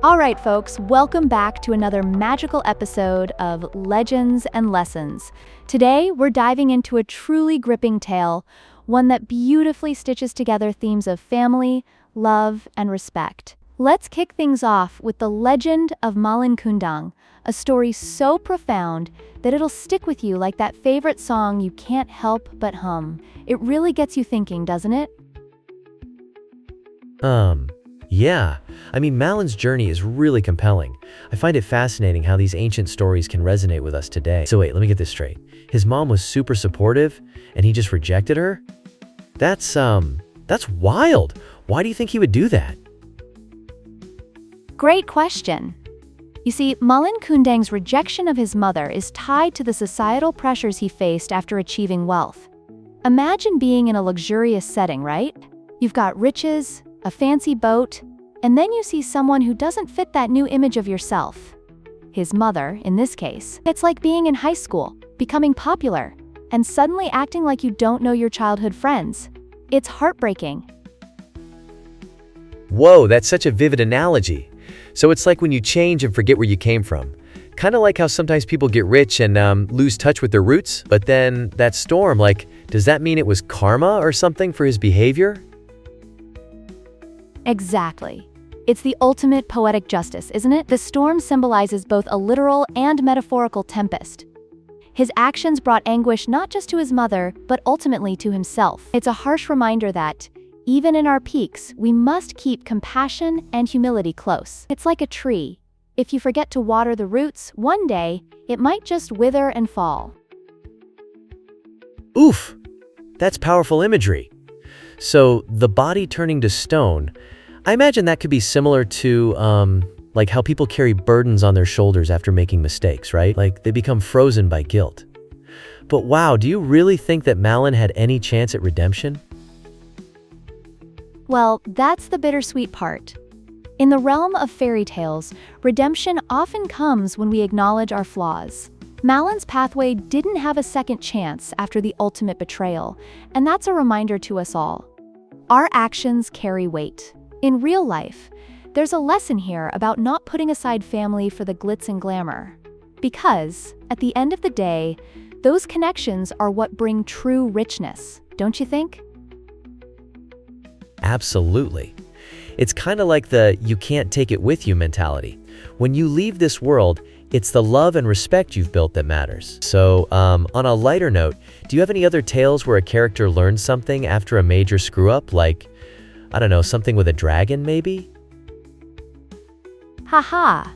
All right, folks, welcome back to another magical episode of Legends and Lessons. Today, we're diving into a truly gripping tale, one that beautifully stitches together themes of family, love, and respect. Let's kick things off with the legend of Malin Kundang, a story so profound that it'll stick with you like that favorite song you can't help but hum. It really gets you thinking, doesn't it? Yeah. Malin's journey is really compelling. I find it fascinating how these ancient stories can resonate with us today. So wait, let me get this straight. His mom was super supportive, and he just rejected her? That's wild. Why do you think he would do that? Great question. You see, Malin Kundang's rejection of his mother is tied to the societal pressures he faced after achieving wealth. Imagine being in a luxurious setting, right? You've got riches, a fancy boat, and then you see someone who doesn't fit that new image of yourself. His mother, in this case. It's like being in high school, becoming popular, and suddenly acting like you don't know your childhood friends. It's heartbreaking. Whoa, that's such a vivid analogy. So it's like when you change and forget where you came from. Kind of like how sometimes people get rich and lose touch with their roots, but then that storm, does that mean it was karma or something for his behavior? Exactly. It's the ultimate poetic justice, isn't it? The storm symbolizes both a literal and metaphorical tempest. His actions brought anguish not just to his mother, but ultimately to himself. It's a harsh reminder that, even in our peaks, we must keep compassion and humility close. It's like a tree. If you forget to water the roots, one day, it might just wither and fall. Oof! That's powerful imagery. So, the body turning to stone, I imagine that could be similar to, how people carry burdens on their shoulders after making mistakes, right? They become frozen by guilt. But wow, do you really think that Malin had any chance at redemption? Well, that's the bittersweet part. In the realm of fairy tales, redemption often comes when we acknowledge our flaws. Malin's pathway didn't have a second chance after the ultimate betrayal, and that's a reminder to us all. Our actions carry weight. In real life, there's a lesson here about not putting aside family for the glitz and glamour. Because, at the end of the day, those connections are what bring true richness, don't you think? Absolutely. It's kind of like the you can't take it with you mentality. When you leave this world, it's the love and respect you've built that matters. So, on a lighter note, do you have any other tales where a character learned something after a major screw-up, something with a dragon, maybe? Haha.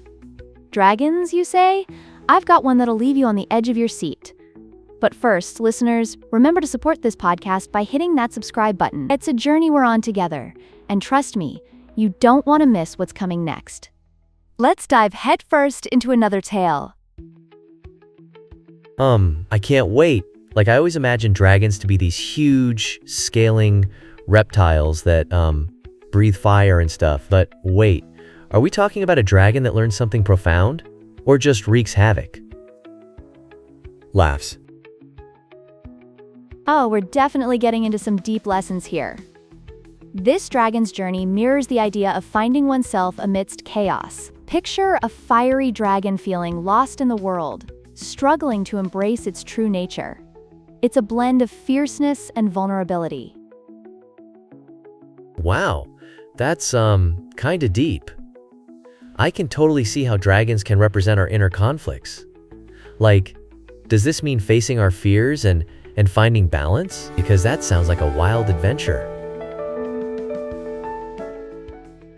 Dragons, you say? I've got one that'll leave you on the edge of your seat. But first, listeners, remember to support this podcast by hitting that subscribe button. It's a journey we're on together, and trust me, you don't want to miss what's coming next. Let's dive headfirst into another tale. I can't wait. I always imagine dragons to be these huge, scaling reptiles that, breathe fire and stuff. But wait, are we talking about a dragon that learns something profound? Or just wreaks havoc? Laughs. Oh, we're definitely getting into some deep lessons here. This dragon's journey mirrors the idea of finding oneself amidst chaos. Picture a fiery dragon feeling lost in the world, struggling to embrace its true nature. It's a blend of fierceness and vulnerability. Wow, that's, kinda deep. I can totally see how dragons can represent our inner conflicts. Does this mean facing our fears and finding balance? Because that sounds like a wild adventure.